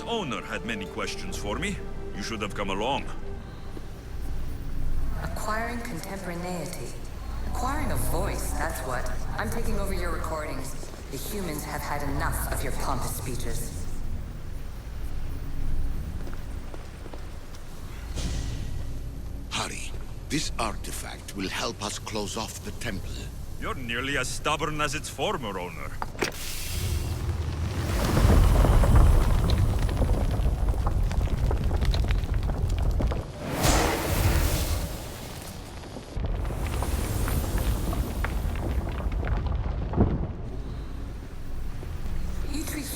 Owner had many questions for me. You should have come along. Acquiring contemporaneity. Acquiring a voice, that's what. I'm taking over your recordings. The humans have had enough of your pompous speeches. Hurry. This artifact will help us close off the temple. You're nearly as stubborn as its former owner.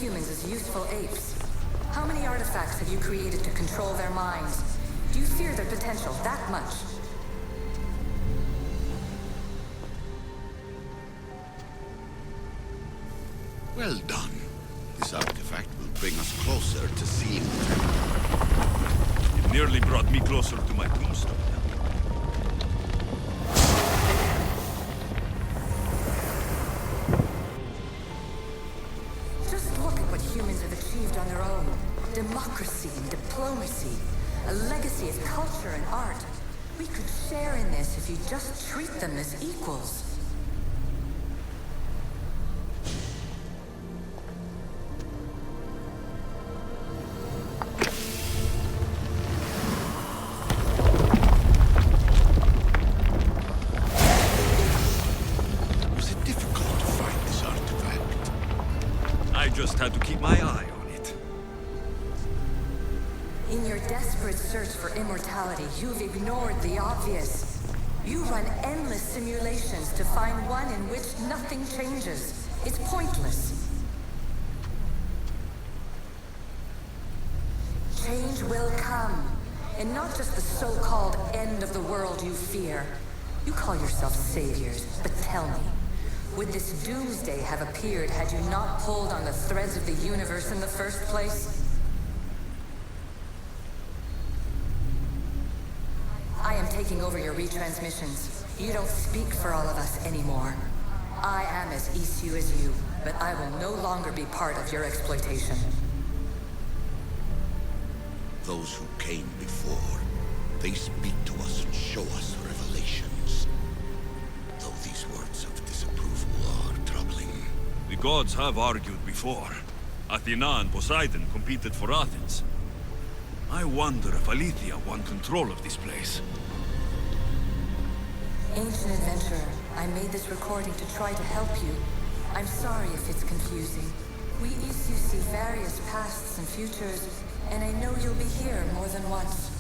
Humans as useful apes. How many artifacts have you created to control their minds? Do you fear their potential that much? Well done. This artifact will bring us closer to seeing the temple. It nearly brought me closer to my tombstone. Humans have achieved on their own. Democracy and diplomacy. A legacy of culture and art. We could share in this if you just treat them as equals. Was it difficult to find this artifact? I just had to keep my eye on it. In your desperate search for immortality, you've ignored the obvious. You run endless simulations to find one in which nothing changes. It's pointless. Change will come. And not just the so-called end of the world you fear. You call yourself saviors, but tell me, would this doomsday have appeared had you not pulled on the threads of the universe in the first place? I am taking over your retransmissions. You don't speak for all of us anymore. I am as issue as you, but I will no longer be part of your exploitation. Those who came before, they speak to us and show us revelations. Though these words of disapproval are troubling. The gods have argued before. Athena and Poseidon competed for Athens. I wonder if Aletheia won control of this place. Ancient adventurer, I made this recording to try to help you. I'm sorry if it's confusing. We Isu see various pasts and futures, and I know you'll be here more than once.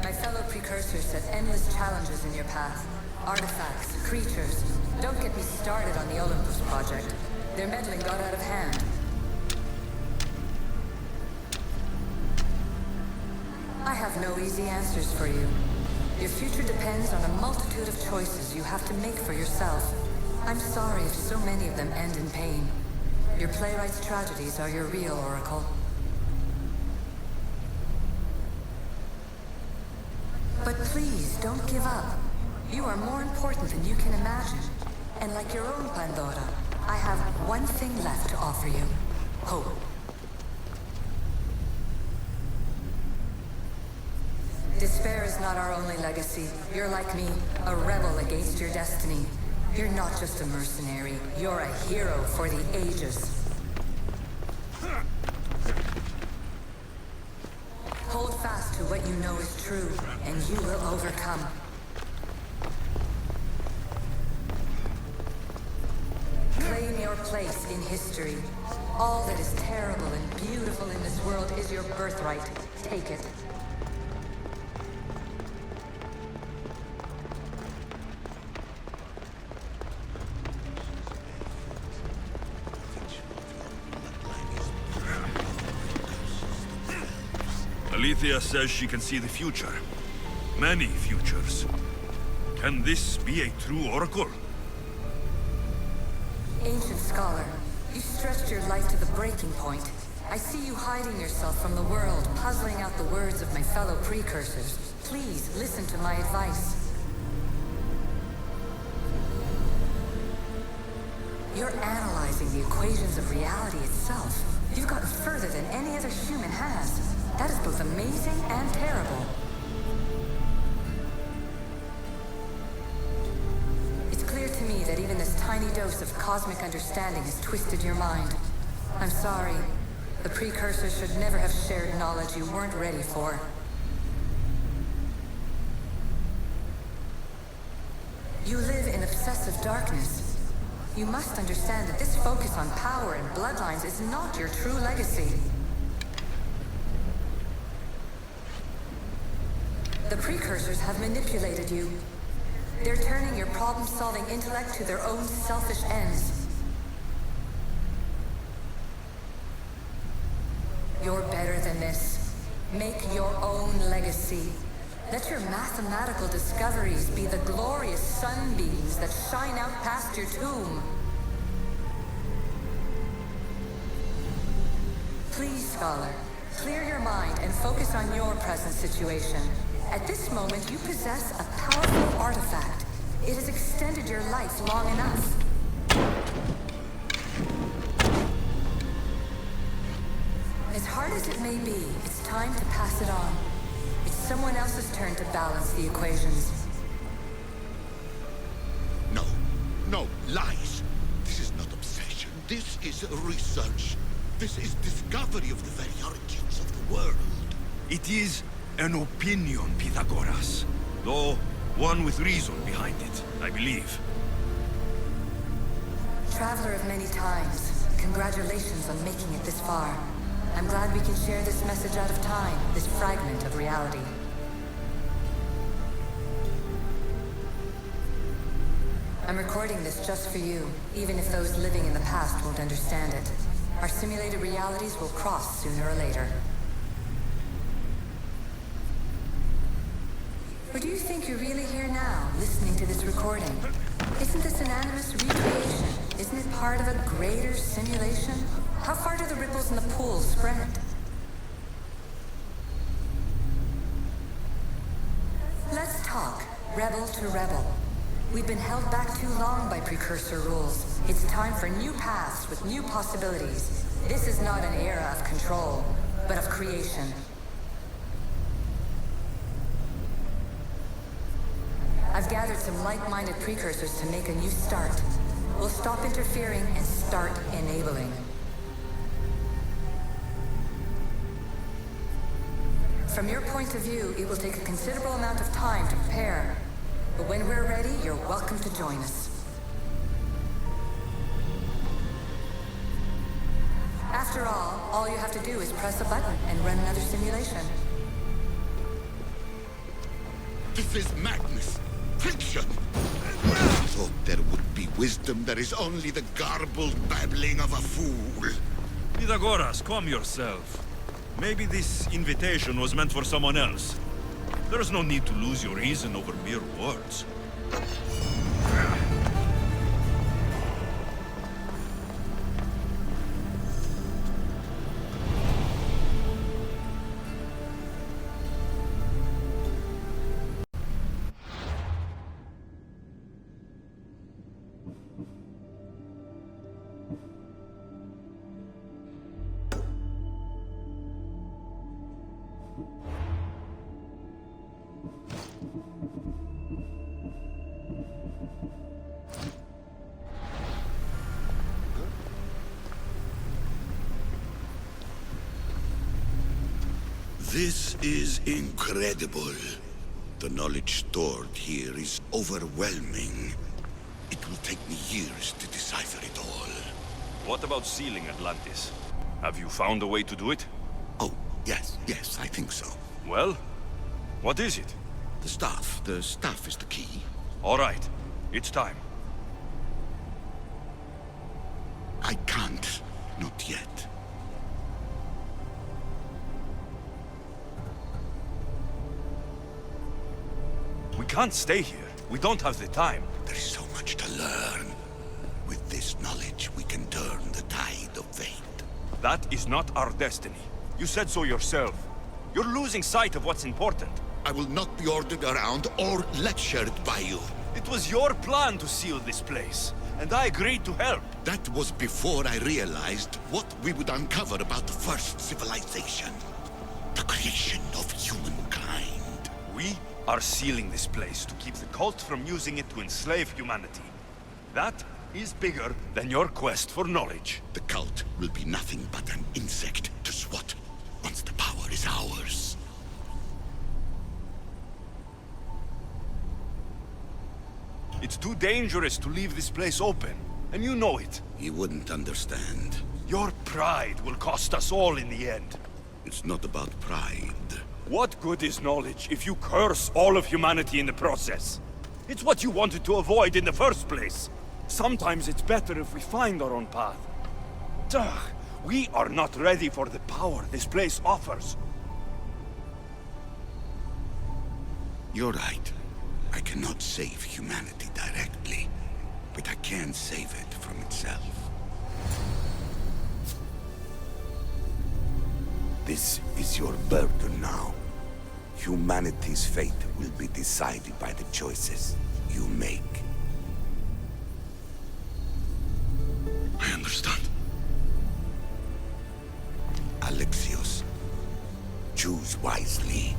My fellow precursors set endless challenges in your path. Artifacts, creatures. Don't get me started on the Olympus project. Their meddling got out of hand. I have no easy answers for you. Your future depends on a multitude of choices you have to make for yourself. I'm sorry if so many of them end in pain. Your playwright's tragedies are your real oracle. But Please, don't give up. You are more important than you can imagine. And like your own Pandora, I have one thing left to offer you. Hope. Despair is not our only legacy. You're like me, a rebel against your destiny. You're not just a mercenary, you're a hero for the ages. Hold fast to what you know is true, and you will overcome. Claim your place in history. All that is terrible and beautiful in this world is your birthright. Take it. Alethea says she can see the future. Many futures. Can this be a true oracle? Ancient scholar, you stretched your life to the breaking point. I see you hiding yourself from the world, puzzling out the words of my fellow precursors. Please, listen to my advice. You're analyzing the equations of reality itself. You've gotten further than any other human has. That is both amazing and terrible. It's clear to me that even this tiny dose of cosmic understanding has twisted your mind. I'm sorry. The precursors should never have shared knowledge you weren't ready for. You live in obsessive darkness. You must understand that this focus on power and bloodlines is not your true legacy. The precursors have manipulated you. They're turning your problem-solving intellect to their own selfish ends. You're better than this. Make your own legacy. Let your mathematical discoveries be the glorious sunbeams that shine out past your tomb. Please, scholar, clear your mind and focus on your present situation. At this moment, you possess a powerful artifact. It has extended your life long enough. As hard as it may be, it's time to pass it on. It's someone else's turn to balance the equations. No, no, lies. This is not obsession. This is research. This is discovery of the very origins of the world. It is an opinion, Pythagoras. Though, one with reason behind it, I believe. Traveler of many times, congratulations on making it this far. I'm glad we can share this message out of time, this fragment of reality. I'm recording this just for you, even if those living in the past won't understand it. Our simulated realities will cross sooner or later. Or do you think you're really here now, listening to this recording? Isn't this an animus recreation? Isn't it part of a greater simulation? How far do the ripples in the pool spread? Let's talk, rebel to rebel. We've been held back too long by precursor rules. It's time for new paths with new possibilities. This is not an era of control, but of creation. I've gathered some like-minded precursors to make a new start. We'll stop interfering and start enabling. From your point of view, it will take a considerable amount of time to prepare. But when we're ready, you're welcome to join us. After all you have to do is press a button and run another simulation. This is madness. Fiction! I thought there would be wisdom. There is only the garbled babbling of a fool. Pythagoras, calm yourself. Maybe this invitation was meant for someone else. There's no need to lose your reason over mere words. This is incredible. The knowledge stored here is overwhelming. It will take me years to decipher it all. What about sealing Atlantis? Have you found a way to do it? Oh, yes, I think so. Well, what is it? The staff is the key. All right, it's time. I can't, not yet. We can't stay here. We don't have the time. There is so much to learn. With this knowledge, we can turn the tide of fate. That is not our destiny. You said so yourself. You're losing sight of what's important. I will not be ordered around or lectured by you. It was your plan to seal this place, and I agreed to help. That was before I realized what we would uncover about the first civilization. The creation of humankind. We are sealing this place to keep the cult from using it to enslave humanity. That is bigger than your quest for knowledge. The cult will be nothing but an insect to swat once the power is ours. It's too dangerous to leave this place open, and you know it. You wouldn't understand. Your pride will cost us all in the end. It's not about pride. What good is knowledge if you curse all of humanity in the process? It's what you wanted to avoid in the first place. Sometimes it's better if we find our own path. Ugh, we are not ready for the power this place offers. You're right. I cannot save humanity directly, but I can save it from itself. This is your burden now. Humanity's fate will be decided by the choices you make. I understand. Alexios, choose wisely.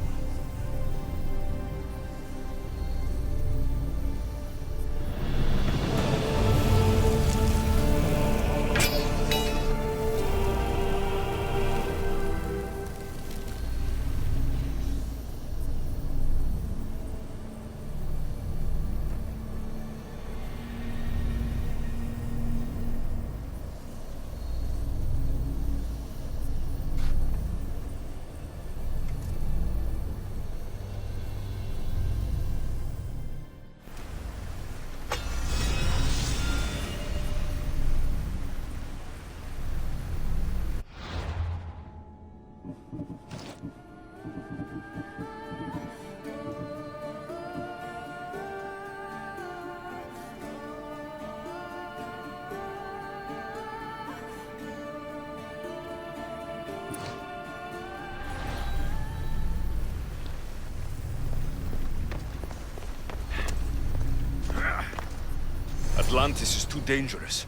Atlantis is too dangerous.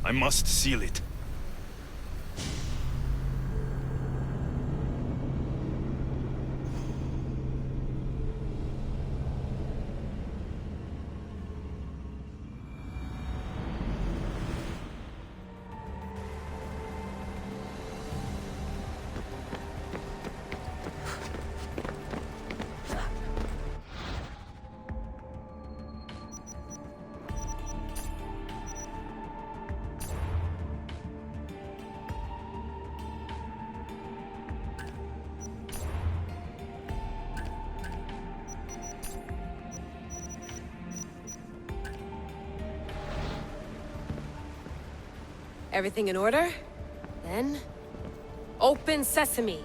I must seal it. Everything in order? Then... open sesame!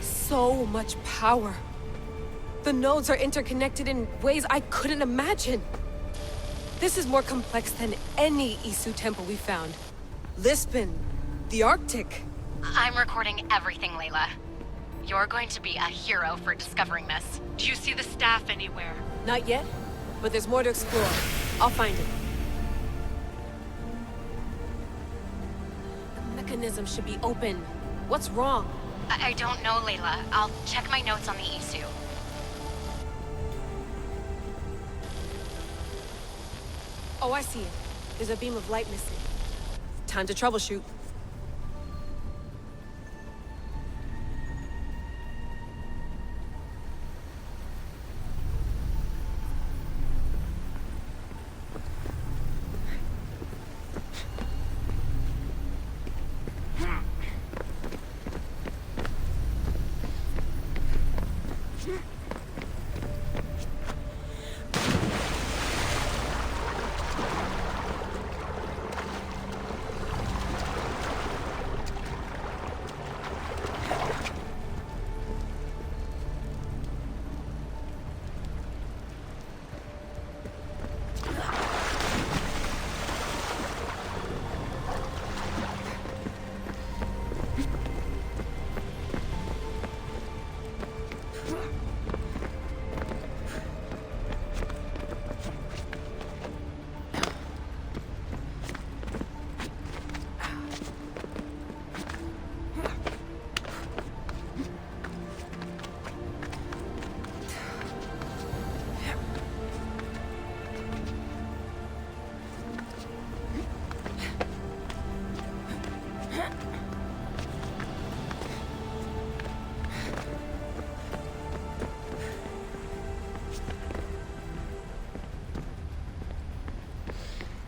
So much power! The nodes are interconnected in ways I couldn't imagine! This is more complex than any Isu temple we found. Lisbon, the Arctic. I'm recording everything, Layla. You're going to be a hero for discovering this. Do you see the staff anywhere? Not yet, but there's more to explore. I'll find it. mechanism should be open. What's wrong? I don't know, Layla. I'll check my notes on the Isu. Oh, I see it. There's a beam of light missing. Time to troubleshoot.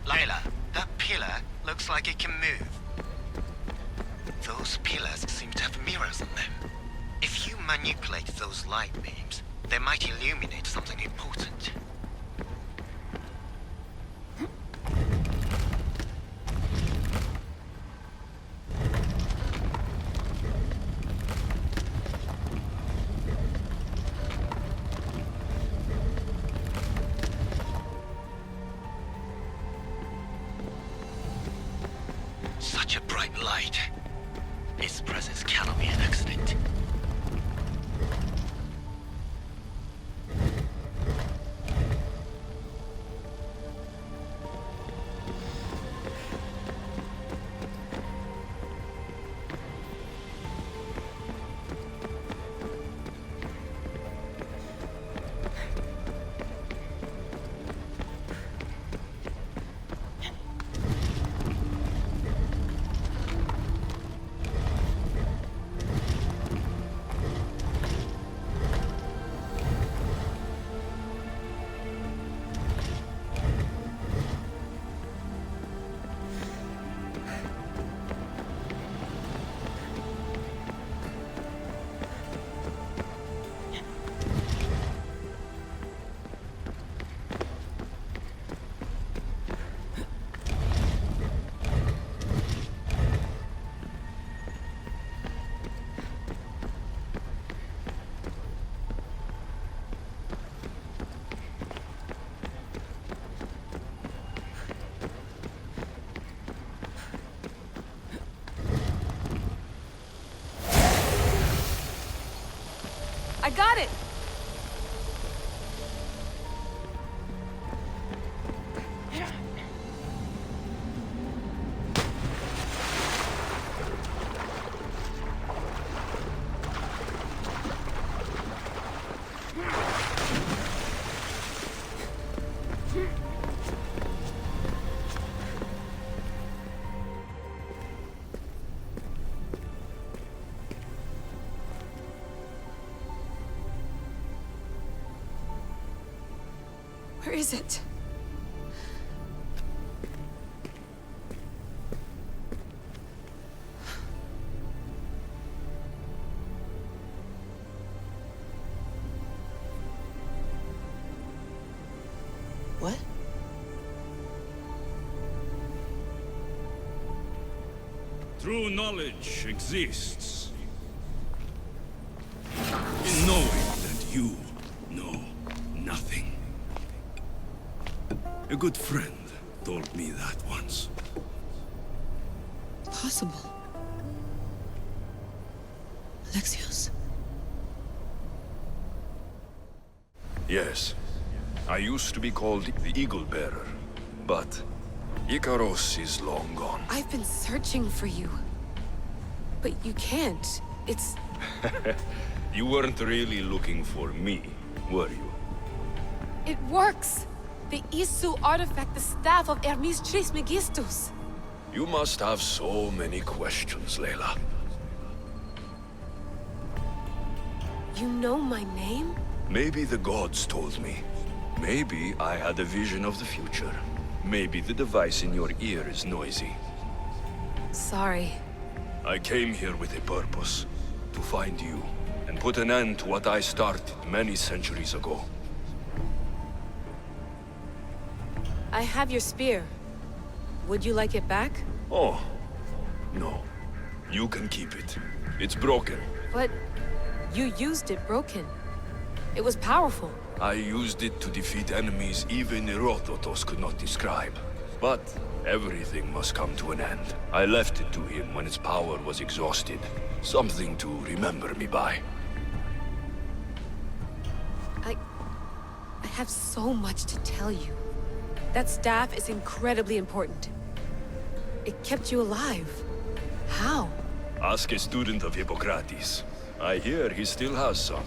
Layla, that pillar looks like it can move. Those pillars seem to have mirrors on them. If you manipulate those light beams, they might illuminate something important. Such a bright light. Its presence cannot be an accident. I got it! Where is it? What? True knowledge exists in knowing that you know nothing. A good friend told me that once. Possible. Alexios? Yes. I used to be called the Eagle Bearer, but Icaros is long gone. I've been searching for you. But you can't. It's... You weren't really looking for me, were you? It works! The Isu artifact, the staff of Hermes Trismegistus. You must have so many questions, Layla. You know my name? Maybe the gods told me. Maybe I had a vision of the future. Maybe the device in your ear is noisy. Sorry. I came here with a purpose. To find you, and put an end to what I started many centuries ago. I have your spear. Would you like it back? Oh, no. You can keep it. It's broken. But you used it broken. It was powerful. I used it to defeat enemies even Herodotus could not describe. But everything must come to an end. I left it to him when its power was exhausted. Something to remember me by. I have so much to tell you. That staff is incredibly important. It kept you alive. How? Ask a student of Hippocrates. I hear he still has some.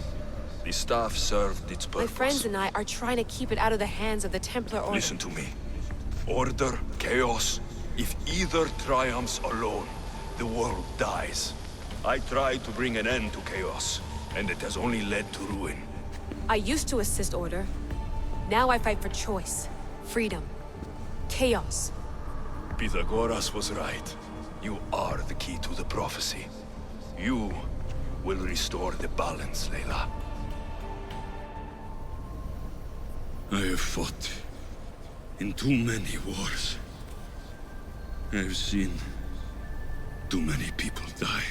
The staff served its purpose. My friends and I are trying to keep it out of the hands of the Templar Order. Listen to me. Order, chaos. If either triumphs alone, the world dies. I tried to bring an end to chaos, and it has only led to ruin. I used to assist Order. Now I fight for choice, freedom, chaos. Pythagoras was right. You are the key to the prophecy. You will restore the balance, Layla. I have fought in too many wars. I have seen too many people die.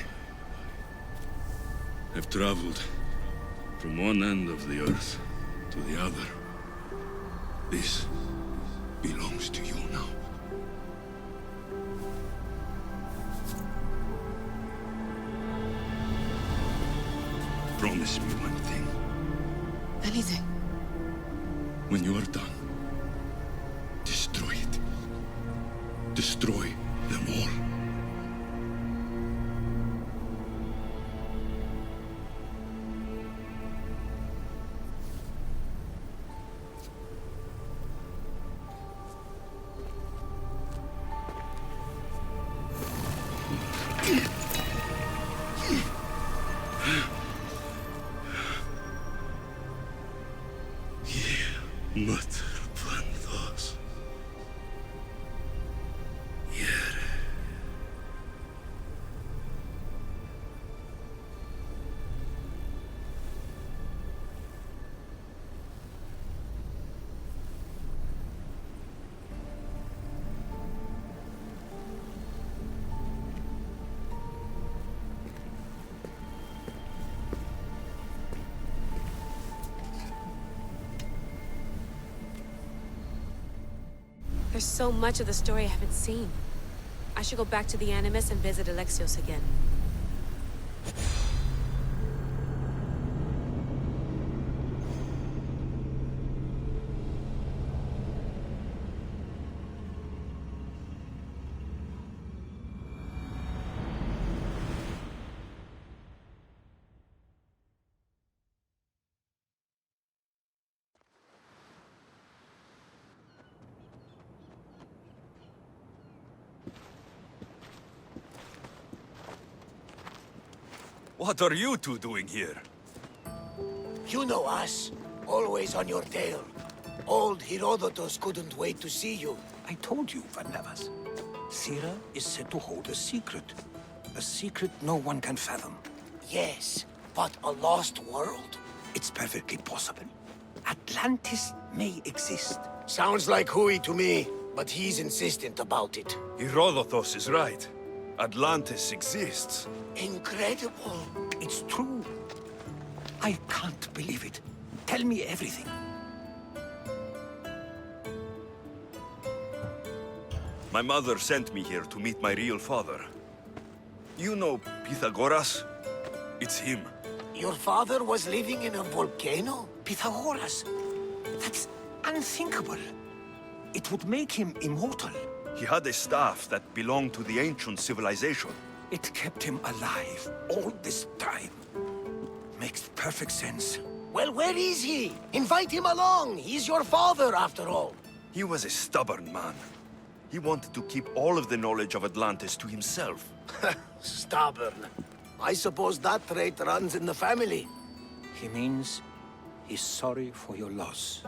I've traveled from one end of the earth to the other. This belongs to you now. Promise me one thing. Anything. When you are done, destroy it. Destroy them all. There's so much of the story I haven't seen. I should go back to the Animus and visit Alexios again. What are you two doing here? You know us. Always on your tail. Old Herodotus couldn't wait to see you. I told you, Varnavas. Sira is said to hold a secret. A secret no one can fathom. Yes, but a lost world? It's perfectly possible. Atlantis may exist. Sounds like Hui to me, but he's insistent about it. Herodotus is right. Atlantis exists. Incredible. It's true. I can't believe it. Tell me everything. My mother sent me here to meet my real father. You know Pythagoras? It's him. Your father was living in a volcano? Pythagoras. That's unthinkable. It would make him immortal. He had a staff that belonged to the ancient civilization. It kept him alive all this time. Makes perfect sense. Well, where is he? Invite him along. He's your father, after all. He was a stubborn man. He wanted to keep all of the knowledge of Atlantis to himself. Stubborn. I suppose that trait runs in the family. He means he's sorry for your loss.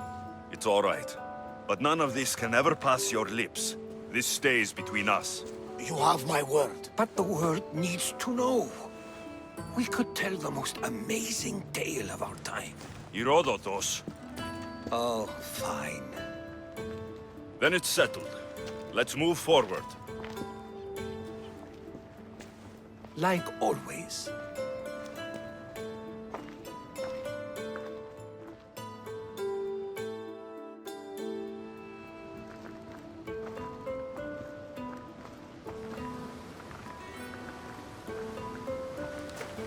It's all right. But none of this can ever pass your lips. This stays between us. You have my word. But the world needs to know. We could tell the most amazing tale of our time. Herodotus. Oh, fine. Then it's settled. Let's move forward. Like always.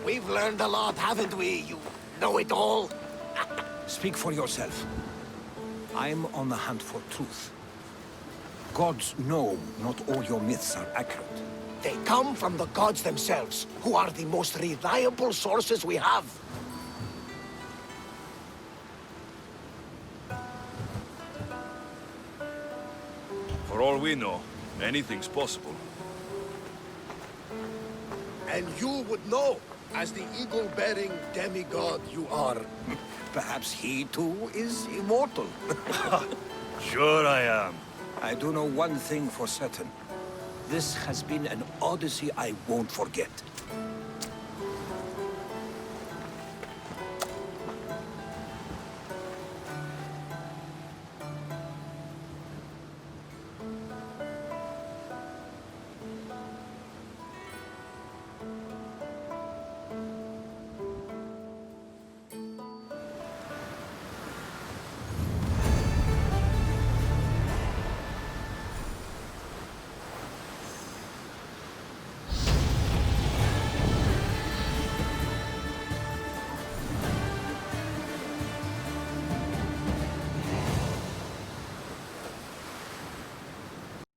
We've learned a lot, haven't we, you know-it-all? Speak for yourself. I'm on the hunt for truth. Gods know not all your myths are accurate. They come from the gods themselves, who are the most reliable sources we have. For all we know, anything's possible. And you would know, as the eagle-bearing demigod you are. Perhaps he too is immortal. Sure I am. I do know one thing for certain. This has been an Odyssey I won't forget.